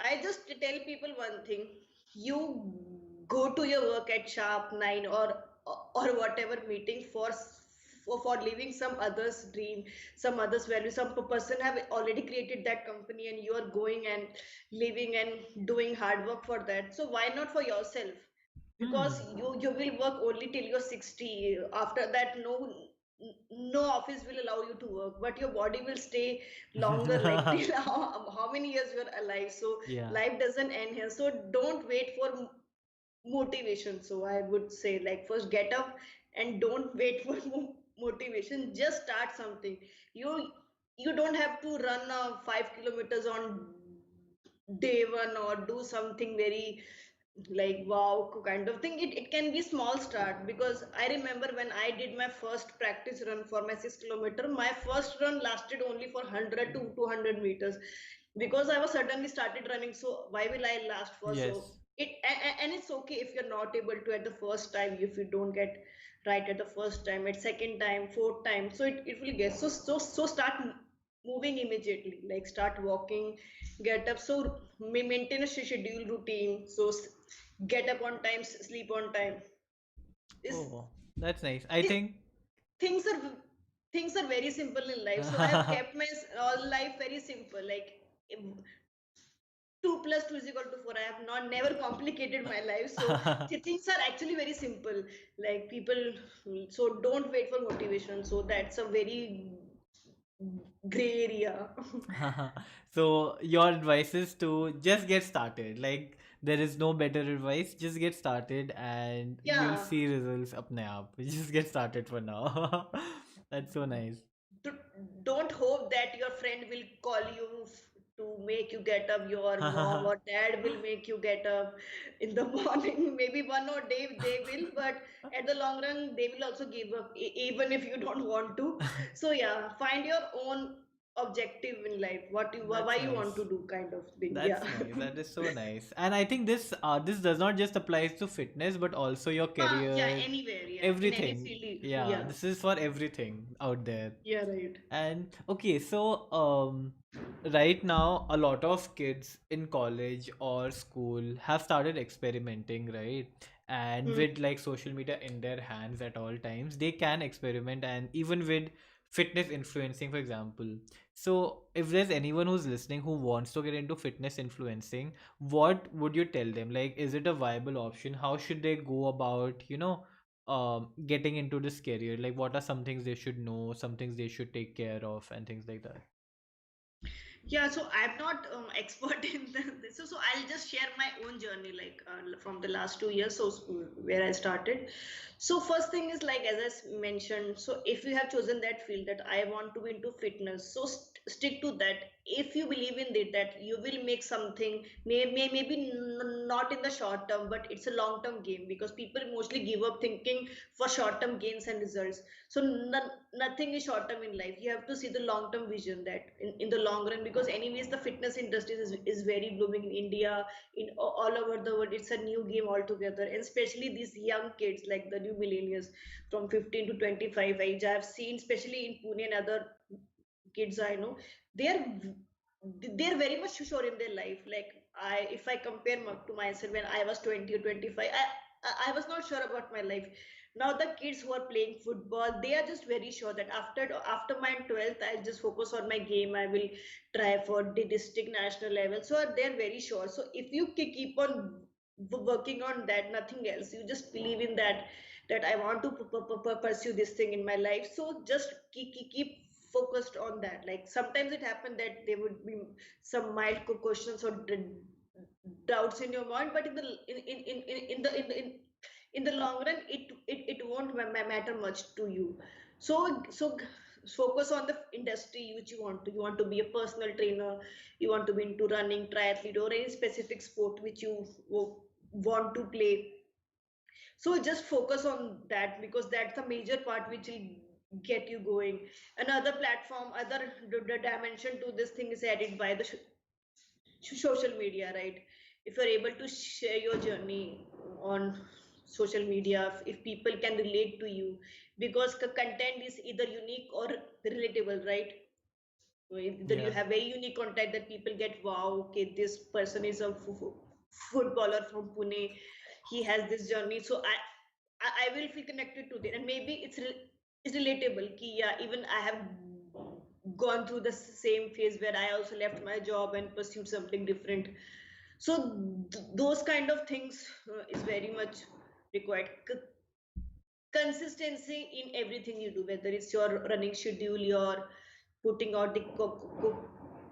I just tell people one thing: you go to your work at sharp 9, or whatever meeting for living some other's dream, some other's value. Some person have already created that company, and you are going and living and doing hard work for that. So why not for yourself? Because Hmm. you will work only till you're 60. After that, no office will allow you to work, but your body will stay longer, like till how many years you're alive. So Yeah. life doesn't end here. So don't wait for motivation. So I would say, like, first get up and don't wait for motivation. Just start something. You don't have to run 5 kilometers on day one, or do something very like wow kind of thing. It can be small start. Because I remember when I did my first practice run for my 6 kilometer, my first run lasted only for 100 to 200 meters, because I was suddenly started running. So why will I last for? So Yes. and it's okay if you're not able to at the first time, if you don't get right at the first time, at second time, fourth time. So it will get so start moving immediately, like start walking, get up. So maintain a schedule routine. So get up on time, sleep on time. Is Oh, that's nice. I th- think. things are things are very simple in life. So I have kept my all life very simple. Like if 2 + 2 is equal to 4. I have not never complicated my life. So things are actually very simple. Like people, so don't wait for motivation. So that's a very gray area. So your advice is to just get started. Like there is no better advice. Just get started and you'll Yeah. see results apne aap. Just get started for now. That's so nice. d- don't hope that your friend will call you to make you get up. Your mom or dad will make you get up in the morning. Maybe one or day they will, but at the long run they will also give up, even if you don't want to. So yeah, find your own objective in life, what you why That's you want nice. to do, kind of thing. That's Yeah. nice. That is so nice. And I think this does not just applies to fitness, but also your Yeah, career, anywhere. Yeah, in any everything. field. Yeah, Yeah. this is for everything out there. Yeah, right. And okay, so right now a lot of kids in college or school have started experimenting, right? and Hmm. with like social media in their hands at all times, they can experiment, and even with fitness influencing, for example. So if there's anyone who's listening who wants to get into fitness influencing, what would you tell them? Like, is it a viable option? How should they go about, getting into this career? Like, what are some things they should know, some things they should take care of, and things like that? Yeah, so I'm not expert in this. So I'll just share my own journey, like from the last 2 years, so where I started. So first thing is like as mentioned. So if you have chosen that field that I want to be into fitness, so stick to that. If you believe in it, that you will make something, maybe not in the short term, but it's a long term game because people mostly give up thinking for short term gains and results. So nothing is short term in life. You have to see the long term vision that in the long run, because anyways the fitness industry is very blooming in India, in all over the world. It's a new game altogether, and especially these young kids like the new millennials from 15 to 25 age. I've seen especially in Pune and other kids I know, they're they're very much sure in their life. Like if I compare to myself when I was 20 or 25, I was not sure about my life. Now the kids who are playing football, they are just very sure that after my 12th, I'll just focus on my game. I will try for the district national level. So they're very sure. So if you keep on working on that, nothing else, you just believe in that, that I want to pursue this thing in my life. So just keep focused on that. Like sometimes it happened that there would be some mild questions or doubts in your mind, but in the long run, it won't matter much to you. So focus on the industry which you want to. You want to be a personal trainer, you want to be into running, triathlete, or any specific sport which you want to play. So just focus on that because that's a major part which will get you going. Another platform, other dimension to this thing is added by the social media, right? If you're able to share your journey on social media, if people can relate to you, because content is either unique or relatable, right? So either you Yeah. have very unique content that people get, wow, okay, this person is a footballer from Pune, he has this journey, so I will feel connected to it, and maybe it's relatable. Ki, yeah, even I have gone through the same phase where I also left my job and pursued something different. So those kind of things is very much required. Consistency in everything you do, whether it's your running schedule, your putting out the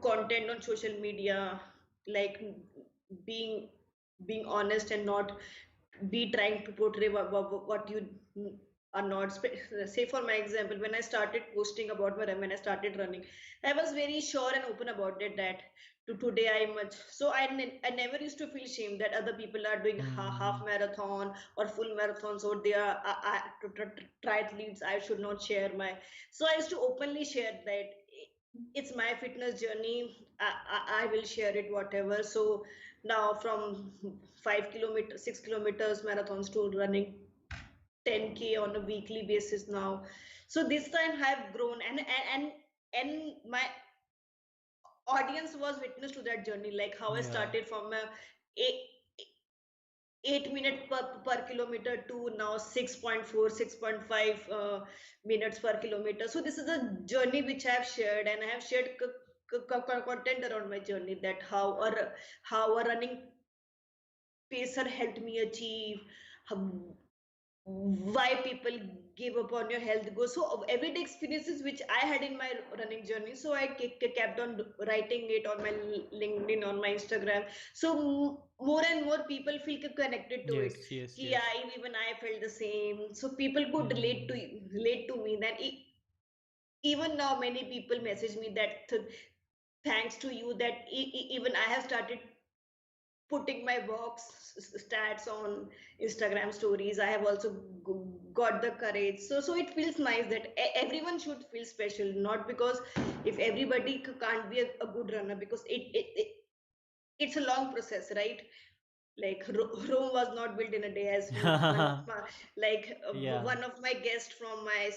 content on social media, like being being honest and not be trying to portray what you are not. Say for my example, when I started posting about my run, when I started running, I was very sure and open about it that to today I much. So I never used to feel shame that other people are doing half Hmm. marathon or full marathons, or they are triathletes. I should not share my. So I used to openly share that it's my fitness journey. I will share it whatever. So now from 5 kilometers, 6 kilometers marathons to running 10K on a weekly basis now. So this time I've grown, and my audience was witness to that journey, like how I Yeah. started from a 8 minute per kilometer to now 6.4, 6.5 minutes per kilometer. So this is a journey which I have shared, and I have shared content around my journey, that how a running pacer helped me achieve, how, why people give up on your health goals. So everyday experiences which I had in my running journey, so I kept on writing it on my LinkedIn, on my Instagram. So more and more people feel connected to it. Yes, yes, Ki, yes. yeah, even I felt the same, so people could Hmm. relate to me. Then even now many people message me that thanks to you that even I have started putting my walks stats on Instagram stories. I have also got the courage. So it feels nice that everyone should feel special, not because if everybody can't be a good runner, because it's a long process, right? Like Rome was not built in a day, as one of my, like Yeah. one of my guests from my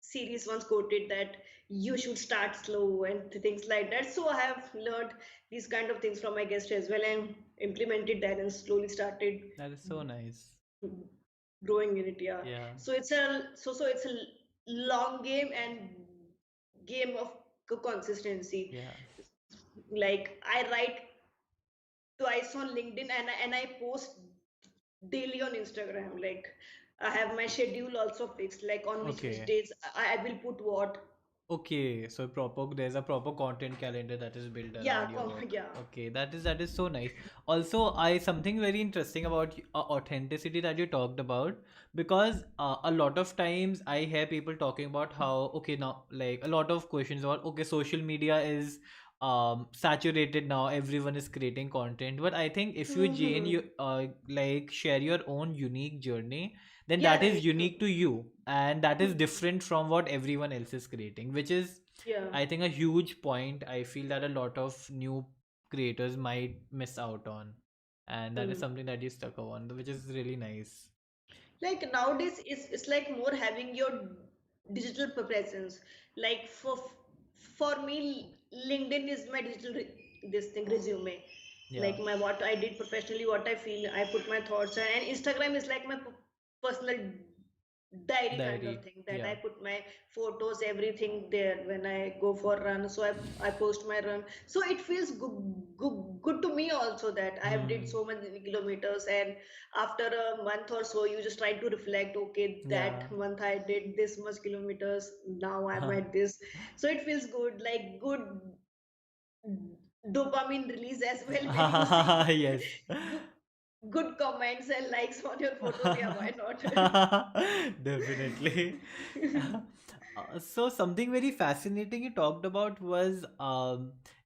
series once quoted that you should start slow and things like that. So I have learned these kind of things from my guest as well, and implemented that and slowly started That is so nice. growing in it. Yeah. Yeah. So it's a long game and game of consistency. Yeah. Like I write twice on LinkedIn and I post daily on Instagram. Like I have my schedule also fixed, like on which Okay. days I will put what. Okay, so there's a proper content calendar that is built Yeah, around your work. yeah. Okay, that is so nice. Also, I something very interesting about authenticity that you talked about, because a lot of times I hear people talking about how, okay, now like a lot of questions about, okay, social media is saturated now, everyone is creating content, but I think if you Jane, Hmm. you like share your own unique journey, then Yeah, that is right. unique to you, and that is different from what everyone else is creating, which is, Yeah. I think, a huge point I feel that a lot of new creators might miss out on, and that is Hmm. something that you stuck on, which is really nice. Like nowadays it's like more having your digital presence. Like for me, LinkedIn is my digital this thing resume. Yeah. Like my what I did professionally, what I feel, I put my thoughts, and Instagram is like my personal diary kind of Diary. thing, that I Yeah. put my photos, everything there when I go for run. So I post my run. So it feels good to me also that I have did Hmm. so many kilometers, and after a month or so you just try to reflect, okay, Yeah. that month I did this much kilometers, now I'm at this. So it feels good, like good dopamine release as well when you see Yes. good, good comments and likes on your photos. Yeah, why not? Definitely. So something very fascinating you talked about was,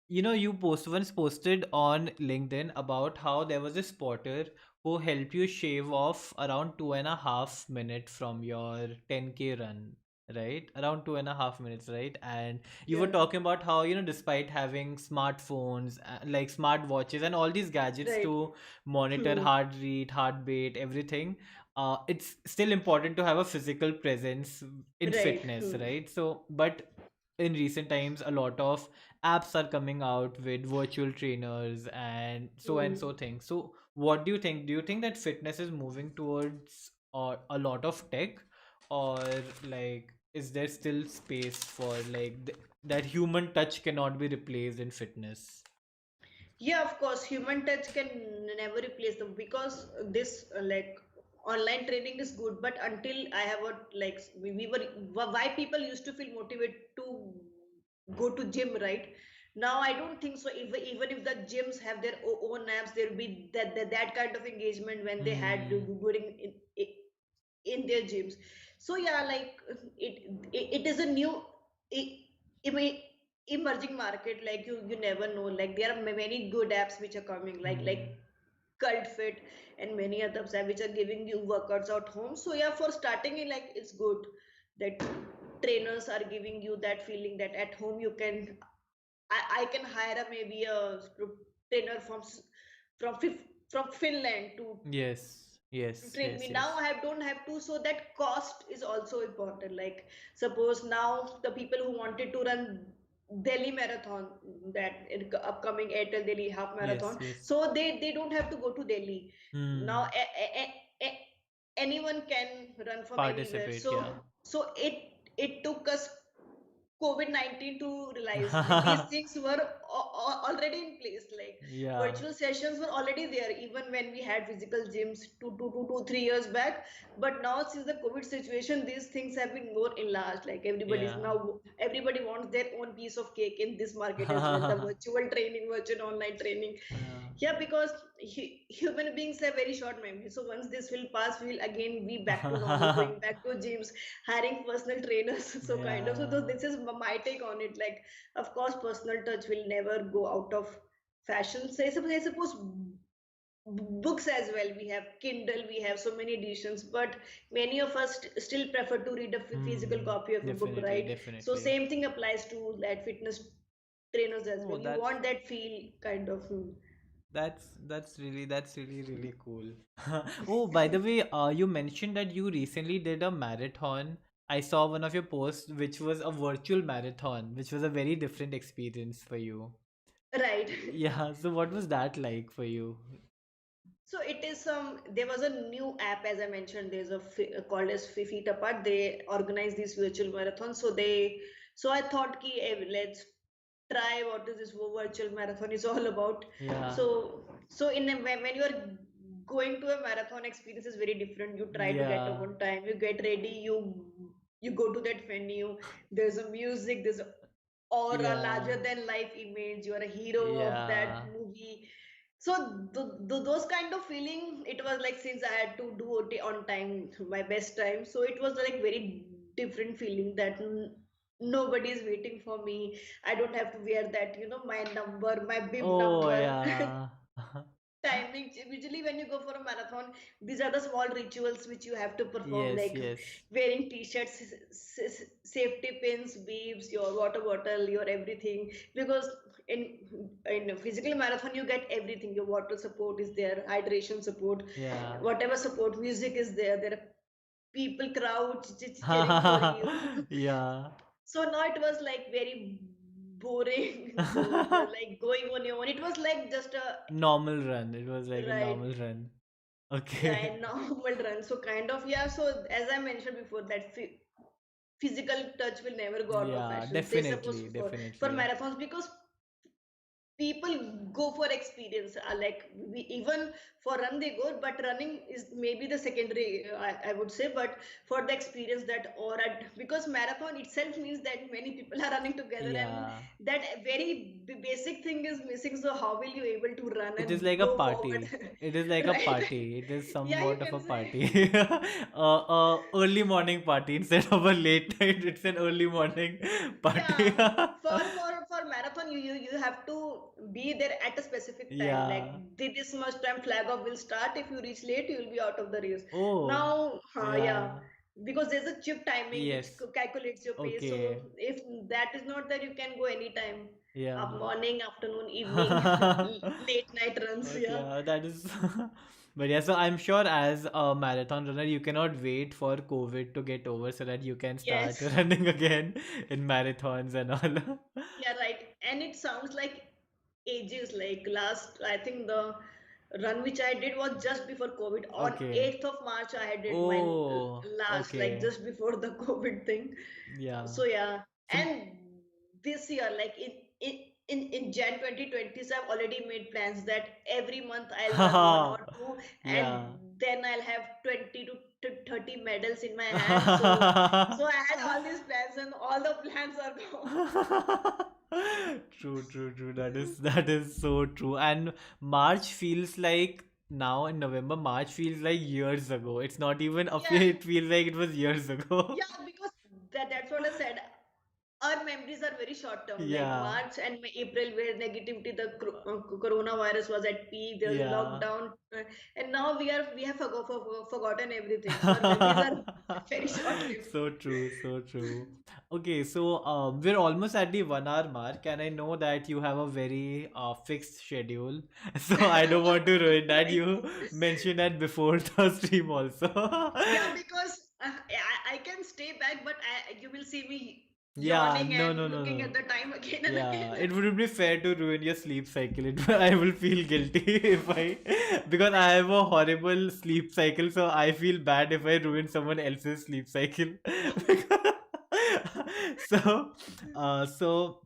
you once posted on LinkedIn about how there was a spotter who helped you shave off around 2.5 minutes from your 10K run, right? Around 2.5 minutes, right? And you were Yeah, talking about how, despite having smartphones, like smart watches and all these gadgets right. to monitor Hmm. heart rate, heartbeat, everything, it's still important to have a physical presence in Right. fitness, Hmm. right? So, but in recent times, a lot of apps are coming out with virtual trainers and Hmm. so things. So, what do you think? Do you think that fitness is moving towards a lot of tech, or like is there still space for like that human touch cannot be replaced in fitness? Yeah, of course, human touch can never replace them, because this like online training is good, but until I have a like we were why people used to feel motivated to go to gym, right? Now I don't think so. Even if the gyms have their own apps, there will be that kind of engagement when they had Hmm. during in their gyms. So yeah, like it is a new e- eme- emerging market. Like you never know. Like there are many good apps which are coming, like Hmm. Cult Fit and many others which are giving you workouts at home. So yeah, for starting in, like it's good that trainers are giving you that feeling that at home you can. I can hire a maybe a trainer from from Finland to Yes. Yes. train me. Yes. Now Yes. I don't have to. So that cost is also important. Like suppose now the people who wanted to run Delhi marathon, that upcoming Airtel Delhi half Yes. marathon, Yes. so they don't have to go to Delhi. Now Hmm. anyone can run from anywhere. Participate. So Yeah. so it took us COVID-19 to realize that these things were already in place. Like Yeah. virtual sessions were already there, even when we had physical gyms 3 years back. But now, since the COVID situation, these things have been more enlarged. Like everybody's Yeah. now, everybody wants their own piece of cake in this market as well. The virtual training, virtual online training. Yeah. Yeah, because human beings have very short memory. So once this will pass, we'll again be back to normal, going back to gyms, hiring personal trainers. So kind of. So Yeah. this is my take on it. Like, of course, personal touch will never go out of fashion. So I suppose books as well. We have Kindle, we have so many editions, but many of us still prefer to read a physical Hmm. copy of a book, Definitely. right? So Definitely. same thing applies to that fitness trainers as Oh, well. You that's want that feel kind of. that's really really cool. Oh, by the way, you mentioned that you recently did a marathon. I saw one of your posts, which was a virtual marathon, which was a very different experience for you. Right. Yeah. So, what was that like for you? So it is there was a new app, as I mentioned, there's called as Feet Apart. They organize these virtual marathons. So I thought let's try what is this virtual marathon is all about. Yeah. So when you're going to a marathon experience is very different. You try to get up Yeah. on time, you get ready, you go to that venue, there's a music, there's a aura, Yeah. larger than life image, you're a hero of that Yeah. movie. So those kind of feeling, it was like, since I had to do OT on time, my best time, so it was like very different feeling that nobody is waiting for me. I don't have to wear that, my number, my bib Oh, number. yeah. Timing. Usually when you go for a marathon, these are the small rituals which you have to perform, Yes, like yes. wearing t-shirts, safety pins, bibs, your water bottle, your everything. Because in a physical marathon you get everything. Your water support is there, hydration support, Yeah. whatever support, music is there. There are people, crowd cheering for you. Yeah. So now it was like very boring. So it was like going on your own. It was like just a Normal run. It was like a right. normal run. Yeah, Okay. and normal run. So kind of, yeah. So as I mentioned before, that physical touch will never go out of Yeah, fashion. Say suppose definitely, for definitely. marathons, because people go for experience, like even for run they go, but running is maybe the secondary, I would say. But for the experience, that aura, because marathon itself means that many people are running together, and Yeah. that very basic thing is missing. So how will you able to run It is and like a go forward? party. It is like a Right. party. It is Yeah, you somewhat of a can say. party. Early morning party instead of a late night. It's an early morning party. Yeah, for marathon, you have to be there at a specific time. Like Yeah. this much time flag off will start. If you reach late, you will be out of the race. Oh, Now, yeah, yeah. because there's a chip timing which Yes. calculates your pace. So Okay. if that is not there, you can go anytime. Yeah. Morning, afternoon, evening, late night runs. Okay, Yeah. yeah, that is. But yeah, so I'm sure as a marathon runner, you cannot wait for COVID to get over so that you can start Yes. running again in marathons and all. Yeah, right. And it sounds like ages. Like last, I think the run which I did was just before COVID. On Okay. 8th of March, I had did my Oh, last, like okay. just before the COVID thing. Yeah. So yeah, So, and this year, like in Jan 2020, I've already made plans that every month I'll run one or two, and yeah. then I'll have 20 to 30 medals in my hand. So I had all these plans, and all the plans are gone. True, true, true. That is so true. And March feels like now in November, March feels like years ago. It's not even a Yeah, few, it feels like it was years ago. yeah, because that's what I said. Our memories are very short term, like Yeah, March and April, where negativity, the coronavirus was at peak, there was yeah. lockdown, and now we have forgotten everything. So our memories are very short lived. So true, so true. Okay, so we're almost at the 1 hour mark, and I know that you have a very fixed schedule, so I don't want to ruin that. Right. You mentioned that before the stream also. Yeah, because I can stay back, but you will see me Yeah, yawning no, no, and no, looking at no. the time again and Yeah, again. it wouldn't be fair to ruin your sleep cycle. I will feel guilty if I, because I have a horrible sleep cycle, so I feel bad if I ruin someone else's sleep cycle. so, so,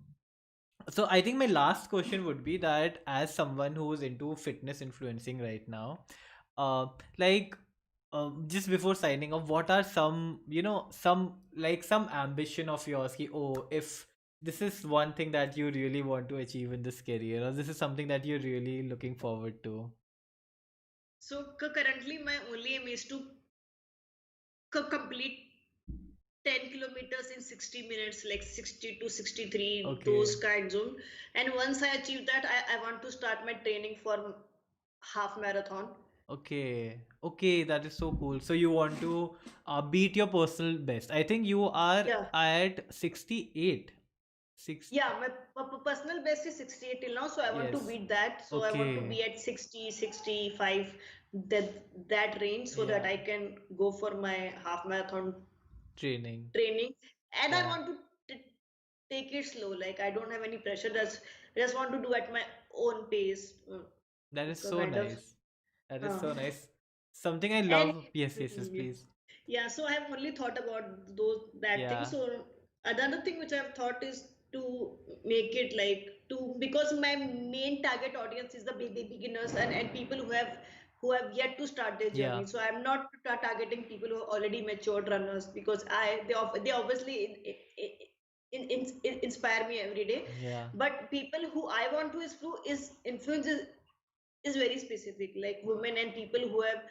so I think my last question would be that as someone who's into fitness influencing right now, uh, like just before signing off, what are some, some like some ambition of yours? Ki, oh, if this is one thing that you really want to achieve in this career, or this is something that you're really looking forward to. So currently, my only aim is to complete 10 kilometers in 60 minutes, like 60 to 63, those Okay, kinds of. And once I achieve that, I want to start my training for half marathon. okay, okay. That is so cool. So you want to beat your personal best. I think you are Yeah. at 68. Six. Yeah, my personal best is 68 till now, so I want to Yes. beat that. So I want to Okay. be at 60, 65, that range, so that Yeah. I can go for my half marathon Training. training. And I Yeah. want to take it slow. Like I don't have any pressure. Just want to do at my own pace. That is so Kind of. nice. That is so Uh, nice. Something I and love. Yes, yes, yes, yeah. please. Yeah, so I have only thought about that thing. Yeah, So another thing which I've thought is to make it like to because my main target audience is the beginners and people who have yet to start their yeah, journey. So I'm not targeting people who are already matured runners because they obviously inspire me every day. yeah, But people who I want to influence is very specific, like women and people who have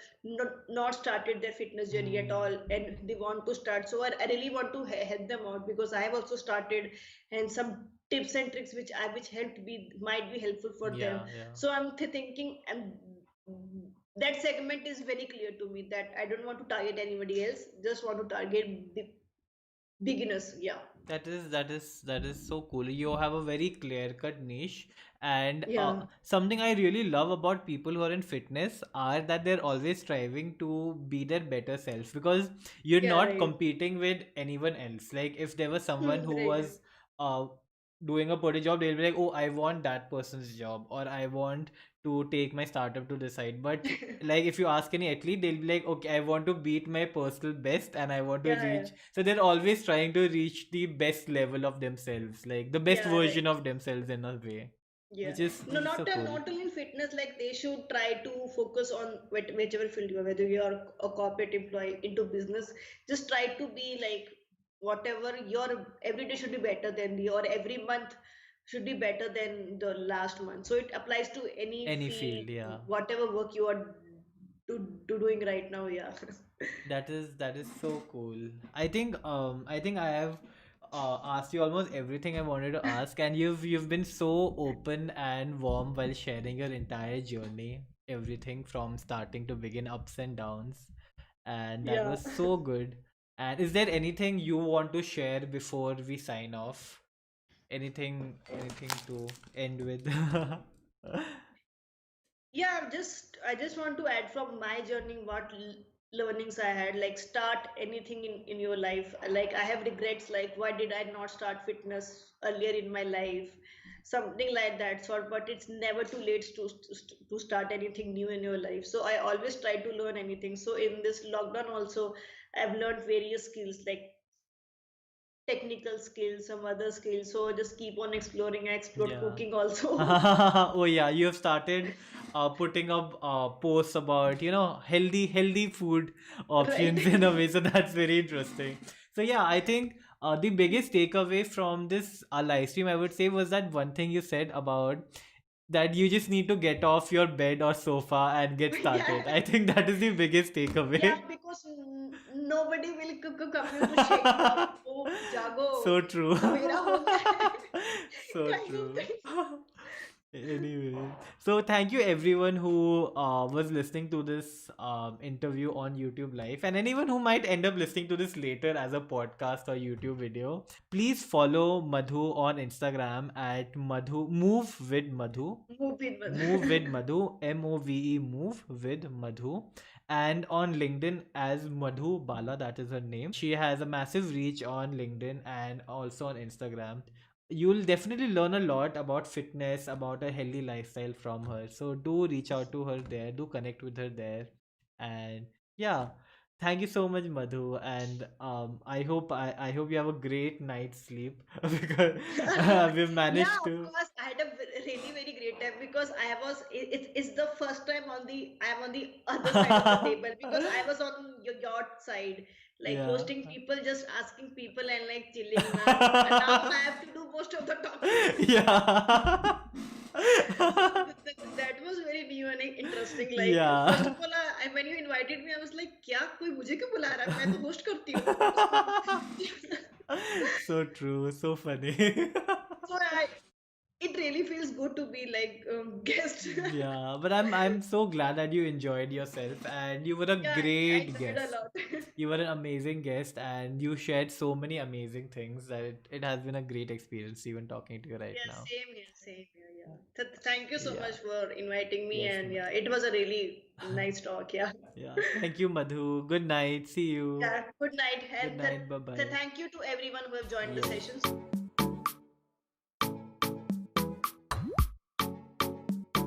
not started their fitness journey at mm, all and they want to start. So I really want to help them out because I have also started, and some tips and tricks which helped me might be helpful for them. yeah, yeah. So I'm thinking, and that segment is very clear to me that I don't want to target anybody else, just want to target beginners. Yeah. That is so cool. You have a very clear-cut niche, and Yeah. something I really love about people who are in fitness are that they're always striving to be their better self because you're Yeah, not right. competing with anyone else. Like if there was someone who Right. was uh doing a potty job, they'll be like, "Oh, I want that person's job," or "I want to take my startup to the side." But like if you ask any athlete, they'll be like, "Okay, I want to beat my personal best, and I want to Yeah, reach." So they're always trying to reach the best level of themselves, like the best yeah, version right. of themselves in a way, Yeah, no, which is so cool. not only in fitness. Like they should try to focus on whichever field you are, whether you are a corporate employee into business. Just try to be like whatever your every day should be better than the or every month should be better than the last month. So it applies to any Any field, field, yeah. whatever work you are doing right now. Yeah, That is so cool. I think I have asked you almost everything I wanted to ask, and you've been so open and warm while sharing your entire journey, everything from starting to begin, ups and downs, and that yeah. was so good. And is there anything you want to share before we sign off? Anything to end with? Yeah, I just want to add from my journey what learnings I had. Like start anything in your life. Like I have regrets. Like why did I not start fitness earlier in my life? Something like that sort. But it's never too late to start anything new in your life. So I always try to learn anything. So in this lockdown also, I've learned various skills like technical skills, some other skills. So just keep on exploring. I explored Yeah. cooking also. Oh yeah, you have started putting up posts about, healthy food options in a Right. way. So that's very interesting. So yeah, I think the biggest takeaway from this live stream, I would say, was that one thing you said about that you just need to get off your bed or sofa and get started. Yeah. I think that is the biggest Yeah, takeaway. because nobody will come you to shake you up. Oh, jago, So true. सवेरा हो गया है. So Kind of true. thing. Anyway, so thank you everyone who was listening to this interview on YouTube Live, and anyone who might end up listening to this later as a podcast or YouTube video. Please follow Madhu on Instagram at Madhu Move with Madhu. Move in. Move with Madhu, MOVE, Move with Madhu, and on LinkedIn as Madhu Bala, that is her name. She has a massive reach on LinkedIn and also on Instagram. You'll definitely learn a lot about fitness, about a healthy lifestyle from her. So do reach out to her there, do connect with her there. And yeah, thank you so much, Madhu. And I hope you have a great night's sleep because we've Yeah, managed of to. course. I had a really very great time because it's the first time I am on the other side of the table because I was on your side, like Yeah. hosting people, just asking people and like chilling now. And now I have to do most of the talking. Yeah. So that was very new and interesting. Like first Yeah. of all, when you invited me, I was like, क्या कोई मुझे क्यों बुला रहा है? मैं तो host करती हूँ. So true, so funny. So it really feels good to be like guest. Yeah, but I'm so glad that you enjoyed yourself and you were a Yeah, I great enjoyed a guest. lot. You were an amazing guest and you shared so many amazing things that it has been a great experience even talking to you right Yeah, now. same here, same here. Yeah. Thank you so Yeah. much for inviting me, Yes, and yeah, Madhu. it was a really nice talk. Yeah. Yeah. Thank you, Madhu. Good night. See you. Yeah. Good night, Good and night. Bye bye. thank you to everyone who have joined the Yes. sessions.